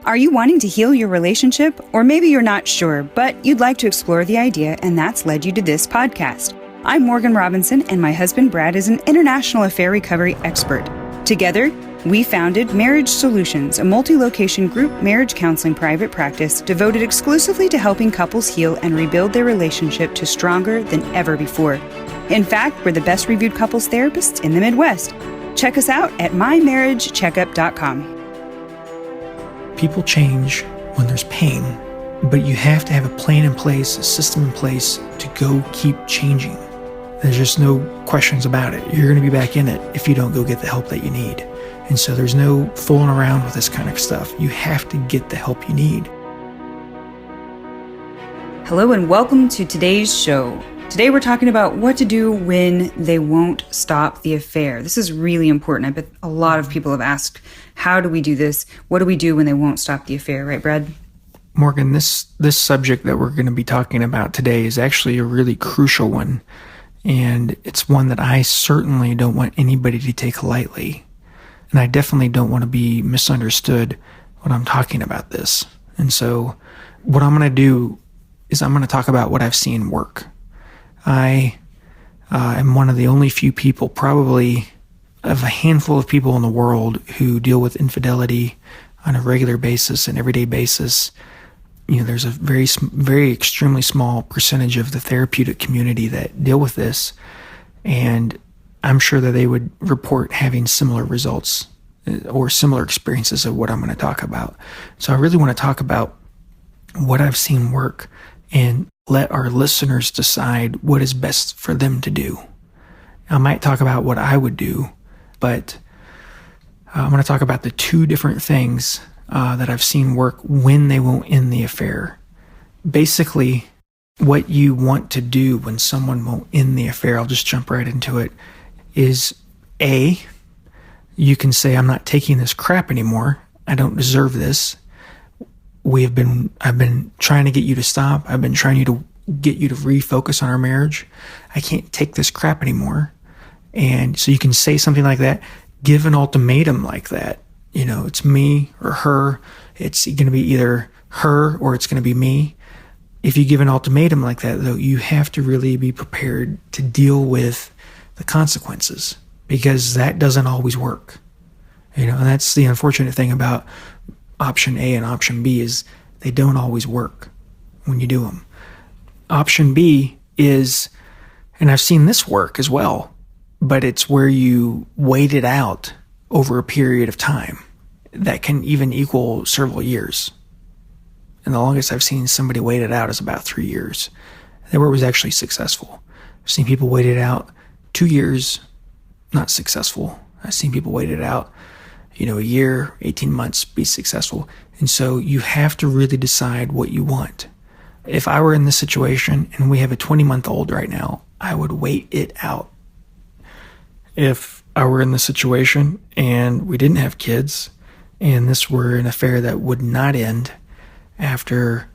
Are you wanting to heal your relationship? Or maybe you're not sure, but you'd like to explore the idea, and that's led you to this podcast. I'm Morgan Robinson, and my husband Brad is an international affair recovery expert. Together, we founded Marriage Solutions, a multi-location group marriage counseling private practice devoted exclusively to helping couples heal and rebuild their relationship to stronger than ever before. In fact, we're the best reviewed couples therapists in the Midwest. Check us out at mymarriagecheckup.com. People change when there's pain, but you have to have a plan in place, a system in place to go keep changing. There's just no questions about it. You're going to be back in it if you don't go get the help that you need. And so there's no fooling around with this kind of stuff. You have to get the help you need. Hello and welcome to today's show. Today we're talking about what to do when they won't stop the affair. This is really important. I bet a lot of people have asked, how do we do this? What do we do when they won't stop the affair? Right, Brad? Morgan, this subject that we're going to be talking about today is actually a really crucial one. And it's one that I certainly don't want anybody to take lightly. And I definitely don't want to be misunderstood when I'm talking about this. And so what I'm going to do is I'm going to talk about what I've seen work. I am one of the only few people, probably of a handful of people in the world, who deal with infidelity on a regular basis, an everyday basis. You know, there's a very extremely small percentage of the therapeutic community that deal with this, and I'm sure that they would report having similar results or similar experiences of what I'm going to talk about. So I really want to talk about what I've seen work and let our listeners decide what is best for them to do. I might talk about what I would do, but I'm going to talk about the two different things that I've seen work when they won't end the affair. Basically, what you want to do when someone won't end the affair, I'll just jump right into it, is A, you can say, I'm not taking this crap anymore. I don't deserve this. I've been trying to get you to stop. I've been trying to get you to refocus on our marriage. I can't take this crap anymore. And so you can say something like that, give an ultimatum like that. You know, it's me or her. It's going to be either her or it's going to be me. If you give an ultimatum like that, though, you have to really be prepared to deal with the consequences, because that doesn't always work. You know, and that's the unfortunate thing about option A and option B, is they don't always work when you do them. Option B is, and I've seen this work as well, but it's where you wait it out over a period of time that can even equal several years. And the longest I've seen somebody wait it out is about 3 years. That where it was actually successful. I've seen people wait it out 2 years, not successful. I've seen people wait it out, a year, 18 months, be successful. And so you have to really decide what you want. If I were in this situation and we have a 20-month-old right now, I would wait it out. If I were in this situation and we didn't have kids and this were an affair that would not end after,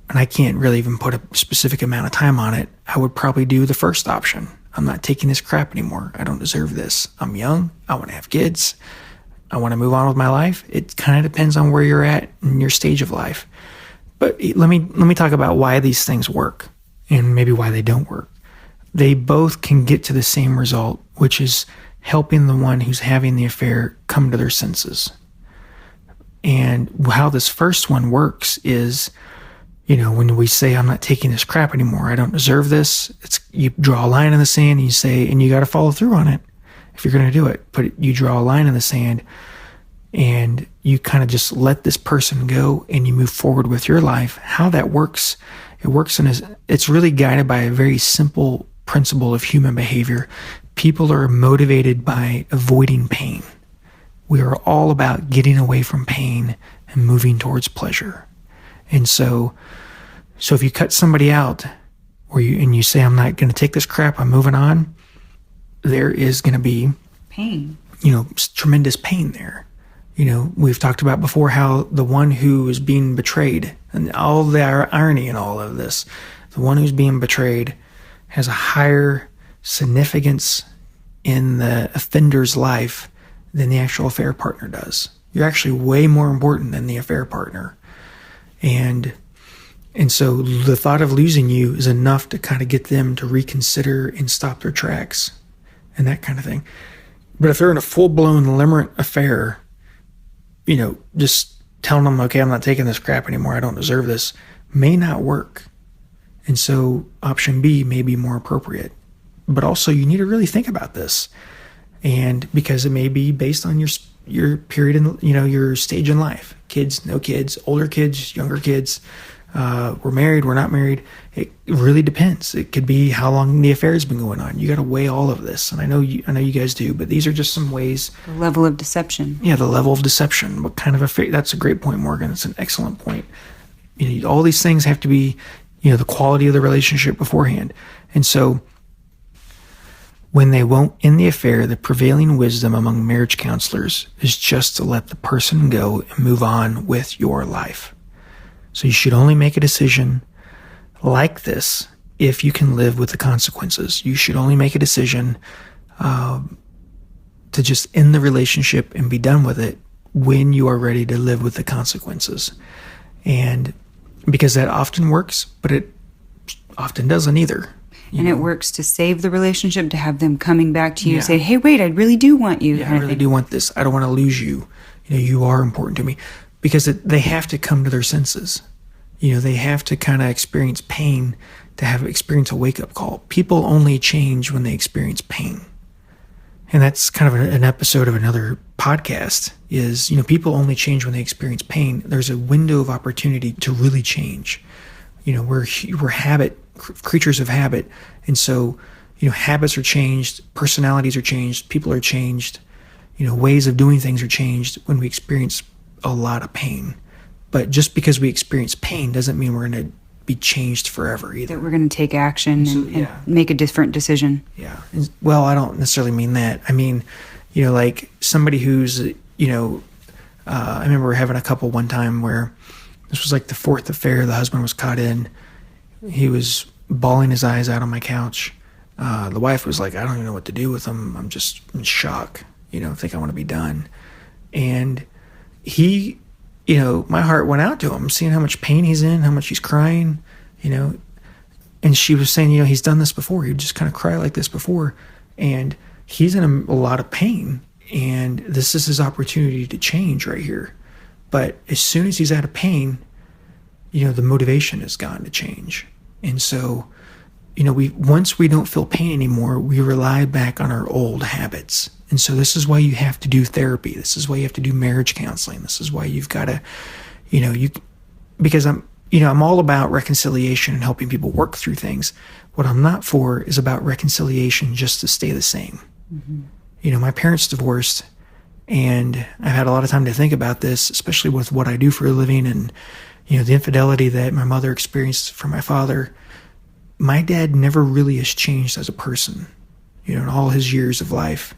and I can't really even put a specific amount of time on it, I would probably do the first option. I'm not taking this crap anymore. I don't deserve this. I'm young. I want to have kids. I want to move on with my life. It kind of depends on where you're at in your stage of life. But let me talk about why these things work and maybe why they don't work. They both can get to the same result, which is helping the one who's having the affair come to their senses. And how this first one works is, when we say, I'm not taking this crap anymore, I don't deserve this, you draw a line in the sand and you say, and you got to follow through on it if you're going to do it. But you draw a line in the sand and you kind of just let this person go and you move forward with your life. How that works, it's really guided by a very simple principle of human behavior. People are motivated by avoiding pain. We are all about getting away from pain and moving towards pleasure. And so if you cut somebody out or you say, I'm not going to take this crap, I'm moving on, there is going to be pain, tremendous pain there. We've talked about before how the one who is being betrayed, and all the irony in all of this, the one who's being betrayed has a higher significance in the offender's life than the actual affair partner does. You're actually way more important than the affair partner. And so the thought of losing you is enough to kind of get them to reconsider and stop their tracks and that kind of thing. But if they're in a full-blown limerent affair, just telling them, okay, I'm not taking this crap anymore, I don't deserve this, may not work. And so option B may be more appropriate. But also you need to really think about this. And because it may be based on your period in, your stage in life. Kids, no kids, older kids, younger kids, we're married, we're not married. It really depends. It could be how long the affair has been going on. You got to weigh all of this. And I know you guys do, but these are just some ways. The level of deception. Yeah, the level of deception. What kind of affair? That's a great point, Morgan. It's an excellent point. All these things have to be, the quality of the relationship beforehand. And so when they won't end the affair, the prevailing wisdom among marriage counselors is just to let the person go and move on with your life. So you should only make a decision like this if you can live with the consequences. You should only make a decision to just end the relationship and be done with it when you are ready to live with the consequences. And because that often works, but it often doesn't either. And it works to save the relationship, to have them coming back to you and say, hey, wait, I really do want you. Yeah, I really do want this. I don't want to lose you. You are important to me. Because they have to come to their senses. They have to kind of experience pain to experience a wake-up call. People only change when they experience pain. And that's kind of an episode of another podcast is, people only change when they experience pain. There's a window of opportunity to really change. We're creatures of habit. And so, habits are changed, personalities are changed, people are changed, ways of doing things are changed when we experience a lot of pain. But just because we experience pain doesn't mean we're going to be changed forever either. That we're going to take action and make a different decision. Yeah. Well, I don't necessarily mean that. I mean, like somebody who's, I remember having a couple one time where this was like the fourth affair the husband was caught in. He was bawling his eyes out on my couch. The wife was like, I don't even know what to do with him. I'm just in shock, I think I want to be done. And he, my heart went out to him, seeing how much pain he's in, how much he's crying, and she was saying, he's done this before. He'd just kind of cry like this before. And he's in a lot of pain, and this is his opportunity to change right here. But as soon as he's out of pain, the motivation is gone to change. And so, once we don't feel pain anymore, we rely back on our old habits. And so this is why you have to do therapy. This is why you have to do marriage counseling. This is why you've got to, because I'm all about reconciliation and helping people work through things. What I'm not for is about reconciliation just to stay the same. Mm-hmm. My parents divorced, and I've had a lot of time to think about this, especially with what I do for a living and, the infidelity that my mother experienced from my father. My dad never really has changed as a person, in all his years of life.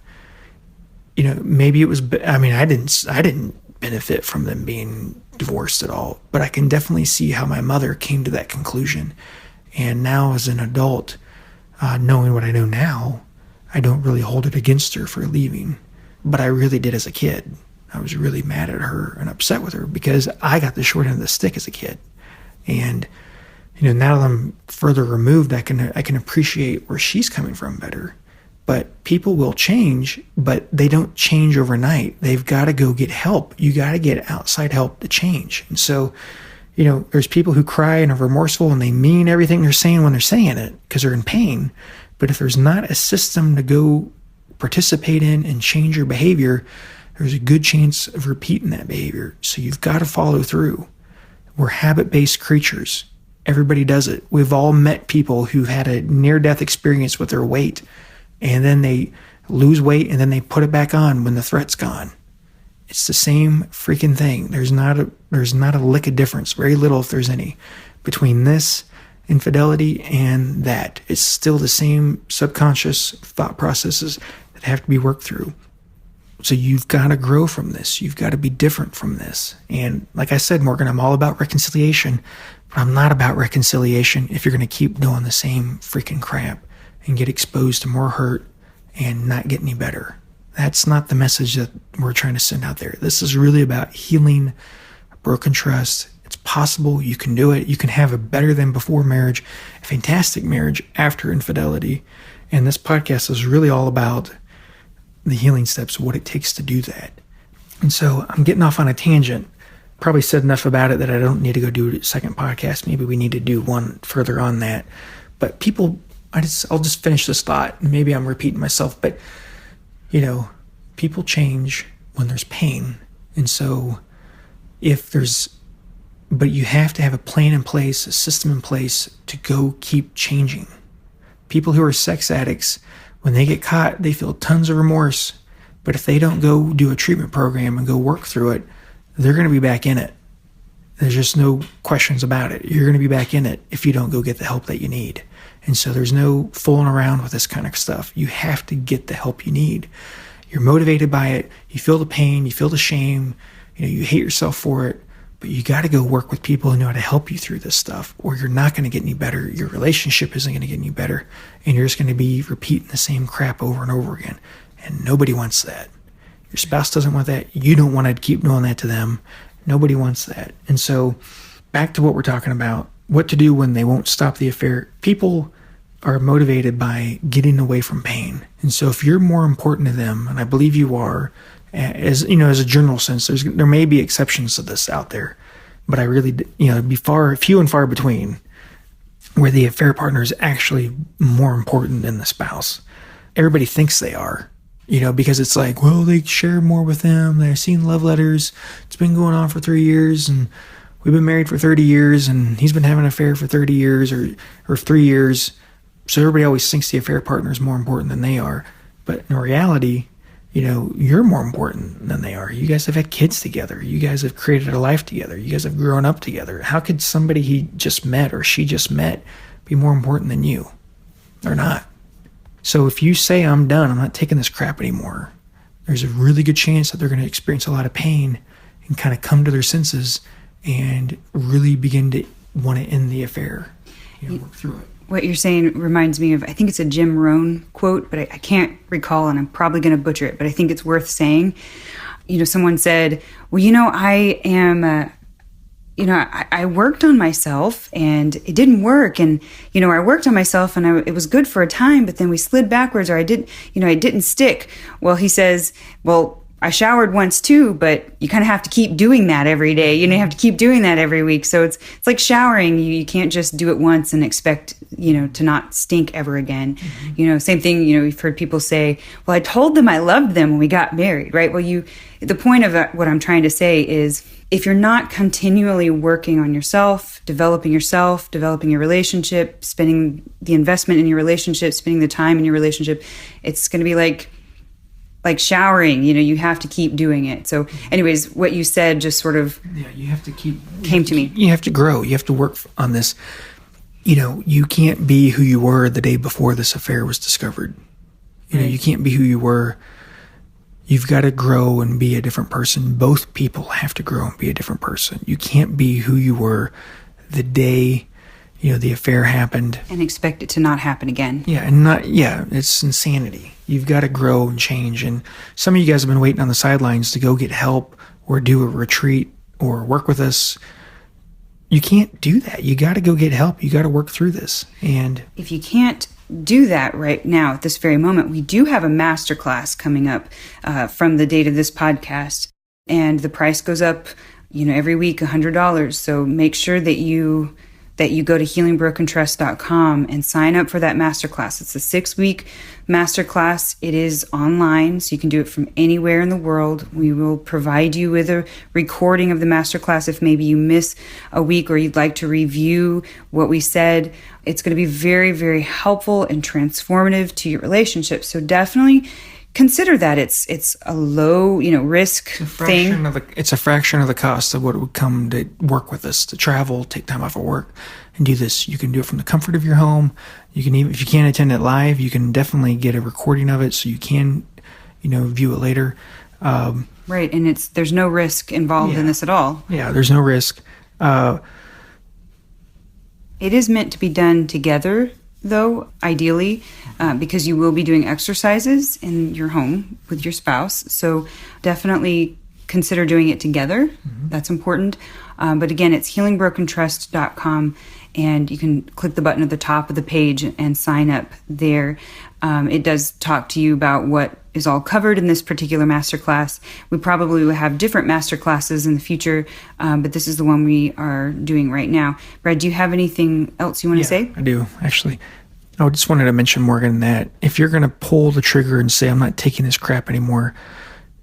Maybe it was, I didn't benefit from them being divorced at all, but I can definitely see how my mother came to that conclusion. And now as an adult, knowing what I know now, I don't really hold it against her for leaving, but I really did as a kid. I was really mad at her and upset with her because I got the short end of the stick as a kid. And, now that I'm further removed, I can appreciate where she's coming from better. But people will change, but they don't change overnight. They've got to go get help. You got to get outside help to change. And so, there's people who cry and are remorseful and they mean everything they're saying when they're saying it because they're in pain. But if there's not a system to go participate in and change your behavior, there's a good chance of repeating that behavior. So you've got to follow through. We're habit-based creatures. Everybody does it. We've all met people who had a near-death experience with their weight, and then they lose weight, and then they put it back on when the threat's gone. It's the same freaking thing. There's not a lick of difference, very little if there's any, between this infidelity and that. It's still the same subconscious thought processes that have to be worked through. So you've got to grow from this. You've got to be different from this. And like I said, Morgan, I'm all about reconciliation, but I'm not about reconciliation if you're going to keep doing the same freaking crap and get exposed to more hurt and not get any better. That's not the message that we're trying to send out there. This is really about healing a broken trust. It's possible. You can do it. You can have a better than before marriage, a fantastic marriage after infidelity. And this podcast is really all about the healing steps, what it takes to do that. And so I'm getting off on a tangent. Probably said enough about it that I don't need to go do a second podcast. Maybe we need to do one further on that. But people, I'll just finish this thought. Maybe I'm repeating myself, but people change when there's pain. And so but you have to have a plan in place, a system in place to go keep changing. People who are sex addicts, when they get caught, they feel tons of remorse. But if they don't go do a treatment program and go work through it, they're going to be back in it. There's just no questions about it. You're going to be back in it if you don't go get the help that you need. And so there's no fooling around with this kind of stuff. You have to get the help you need. You're motivated by it. You feel the pain. You feel the shame. You hate yourself for it. But you got to go work with people who know how to help you through this stuff, or you're not going to get any better. Your relationship isn't going to get any better. And you're just going to be repeating the same crap over and over again. And nobody wants that. Your spouse doesn't want that. You don't want to keep doing that to them. Nobody wants that. And so back to what we're talking about, what to do when they won't stop the affair. People are motivated by getting away from pain. And so if you're more important to them, and I believe you are, as a general sense, there may be exceptions to this out there, but I really, be few and far between where the affair partner is actually more important than the spouse. Everybody thinks they are, because it's like, well, they share more with them. They're seeing love letters. It's been going on for 3 years, and we've been married for 30 years, and he's been having an affair for 30 years or 3 years. So everybody always thinks the affair partner is more important than they are. But in reality, you're more important than they are. You guys have had kids together. You guys have created a life together. You guys have grown up together. How could somebody he just met or she just met be more important than you? They're not. So if you say, I'm done, I'm not taking this crap anymore, there's a really good chance that they're going to experience a lot of pain and kind of come to their senses and really begin to want to end the affair, work through it. What you're saying reminds me of, I think it's a Jim Rohn quote, but I can't recall, and I'm probably going to butcher it, but I think it's worth saying. Someone said, well, I am, I worked on myself and it didn't work. And, I worked on myself and it was good for a time, but then we slid backwards, or it didn't stick. Well, he says, well, I showered once too, but you kind of have to keep doing that every day. You have to keep doing that every week. So it's like showering. You can't just do it once and expect, to not stink ever again. Mm-hmm. Same thing, we've heard people say, well, I told them I loved them when we got married, right? Well, the point of what I'm trying to say is, if you're not continually working on yourself, developing your relationship, spending the investment in your relationship, spending the time in your relationship, it's going to be like showering, you have to keep doing it. So anyways, what you said just sort of you have to came to me. You have to grow. You have to work on this. You can't be who you were the day before this affair was discovered. Right. You can't be who you were. You've got to grow and be a different person. Both people have to grow and be a different person. You can't be who you were the day the affair happened and expect it to not happen again. It's insanity. You've got to grow and change. And some of you guys have been waiting on the sidelines to go get help or do a retreat or work with us. You can't do that. You got to go get help. You got to work through this. And if you can't do that right now at this very moment, we do have a masterclass coming up from the date of this podcast, and the price goes up, every week, $100. So make sure that you go to healingbrokentrust.com and sign up for that masterclass. It's a 6-week masterclass. It is online, so you can do it from anywhere in the world. We will provide you with a recording of the masterclass if maybe you miss a week or you'd like to review what we said. It's going to be very, very helpful and transformative to your relationship. So definitely consider that. It's a low, risk thing. It's a fraction of the cost of what it would come to work with us, to travel, take time off of work, and do this. You can do it from the comfort of your home. You can even, if you can't attend it live, you can definitely get a recording of it so you can, view it later. Right, and there's no risk involved in this at all. Yeah, there's no risk. It is meant to be done together, though, ideally, because you will be doing exercises in your home with your spouse. So definitely consider doing it together. That's important. But again, it's healingbrokentrust.com, and you can click the button at the top of the page and sign up there. It does talk to you about what is all covered in this particular masterclass. We probably will have different masterclasses in the future, but this is the one we are doing right now. Brad, do you have anything else you want to say? I do, actually. I just wanted to mention, Morgan, that if you're going to pull the trigger and say, I'm not taking this crap anymore,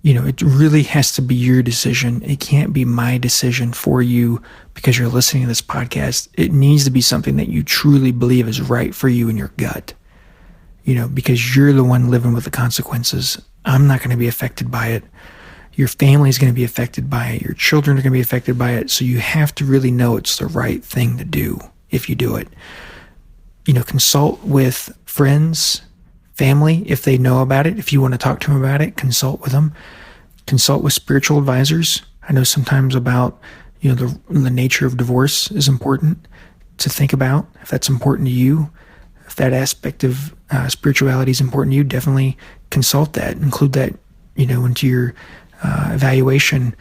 it really has to be your decision. It can't be my decision for you because you're listening to this podcast. It needs to be something that you truly believe is right for you in your gut, because you're the one living with the consequences. I'm not going to be affected by it. Your family is going to be affected by it. Your children are going to be affected by it. So you have to really know it's the right thing to do if you do it. Consult with friends, family, if they know about it. If you want to talk to them about it, consult with them. Consult with spiritual advisors. I know sometimes about, the nature of divorce is important to think about. If that's important to you, if that aspect of spirituality is important to you, definitely consult that. Include that, into your evaluation.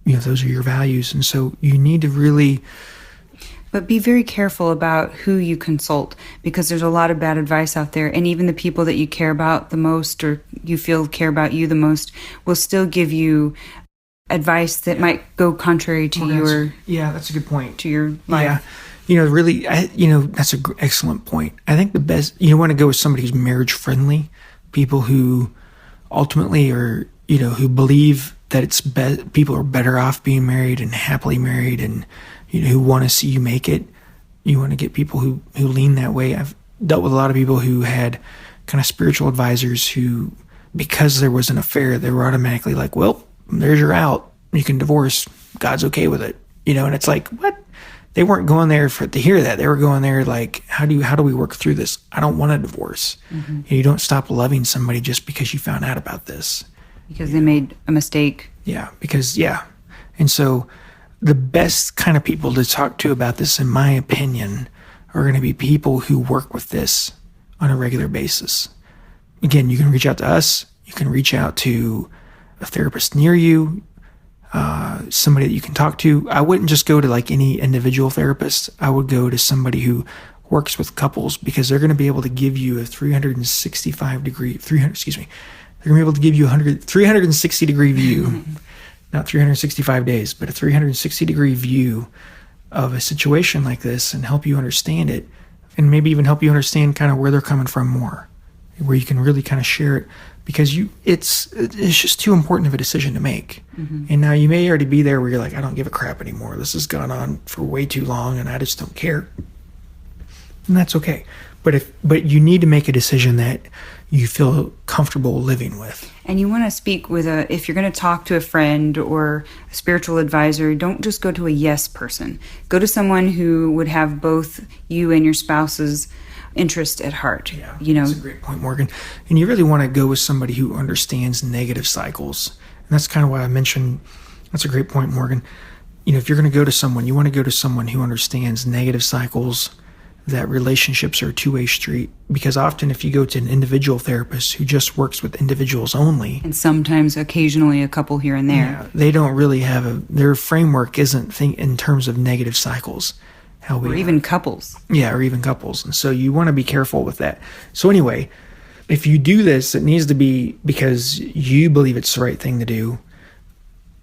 Those are your values. And so you need to really... But be very careful about who you consult, because there's a lot of bad advice out there. And even the people that you care about the most, or you feel care about you the most, will still give you advice that might go contrary to your... Yeah, that's a good point. To your life. Yeah. Really, that's an excellent point. I think the best, you want to go with somebody who's marriage friendly, people who ultimately are, who believe that people are better off being married and happily married, and who want to see you make it. You want to get people who lean that way. I've dealt with a lot of people who had kind of spiritual advisors who, because there was an affair, they were automatically like, well, there's your out. You can divorce. God's okay with it. And it's like, what? They weren't going there to hear that. They were going there like, how do we work through this? I don't want a divorce. You don't stop loving somebody just because you found out about this. Because they made a mistake. Yeah, And so the best kind of people to talk to about this, in my opinion, are going to be people who work with this on a regular basis. Again, you can reach out to us. You can reach out to a therapist near you, somebody that you can talk to. I wouldn't just go to like any individual therapist. I would go to somebody who works with couples, because they're going to be able to give you a 360 degree view. Not 365 days, but a 360-degree view of a situation like this, and help you understand it, and maybe even help you understand kind of where they're coming from more, where you can really kind of share it, because it's just too important of a decision to make. And now you may already be there where you're like, I don't give a crap anymore. This has gone on for way too long, and I just don't care. And that's okay. But you need to make a decision that you feel comfortable living with. And you want to speak with if you're going to talk to a friend or a spiritual advisor, don't just go to a yes person. Go to someone who would have both you and your spouse's interest at heart. Yeah, that's a great point, Morgan. And you really want to go with somebody who understands negative cycles. And that's kind of why I mentioned, that's a great point, Morgan. If you're going to go to someone, you want to go to someone who understands negative cycles, that relationships are a two-way street. Because often if you go to an individual therapist who just works with individuals only, and sometimes occasionally a couple here and there, they don't really have their framework isn't in terms of negative cycles. Or even couples. Yeah, or even couples. And so you want to be careful with that. So anyway, if you do this, it needs to be because you believe it's the right thing to do.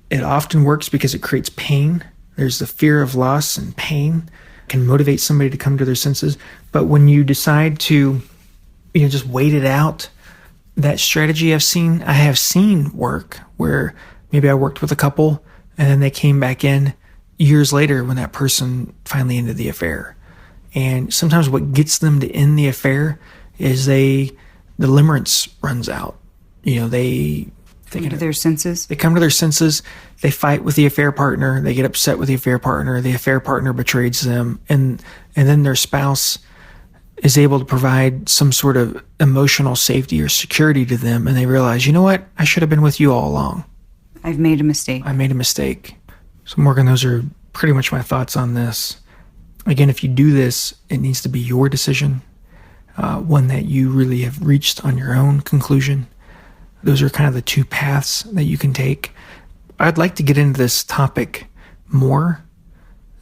It often works because it creates pain. There's the fear of loss and pain can motivate somebody to come to their senses. But when you decide to, just wait it out, that strategy I have seen work where maybe I worked with a couple and then they came back in years later when that person finally ended the affair. And sometimes what gets them to end the affair is the limerence runs out. They come to their senses. They come to their senses. They fight with the affair partner. They get upset with the affair partner. The affair partner betrays them. And then their spouse is able to provide some sort of emotional safety or security to them. And they realize, you know what? I should have been with you all along. I've made a mistake. I made a mistake. So Morgan, those are pretty much my thoughts on this. Again, if you do this, it needs to be your decision. one that you really have reached on your own conclusion. Those are kind of the two paths that you can take. I'd like to get into this topic more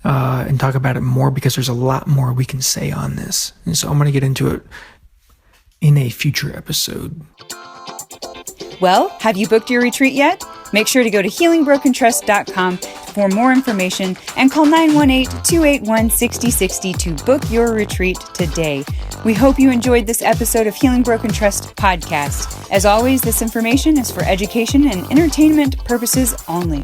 and talk about it more because there's a lot more we can say on this. And so I'm going to get into it in a future episode. Well, have you booked your retreat yet? Make sure to go to healingbrokentrust.com for more information and call 918-281-6060 to book your retreat today. We hope you enjoyed this episode of Healing Broken Trust podcast. As always, this information is for education and entertainment purposes only.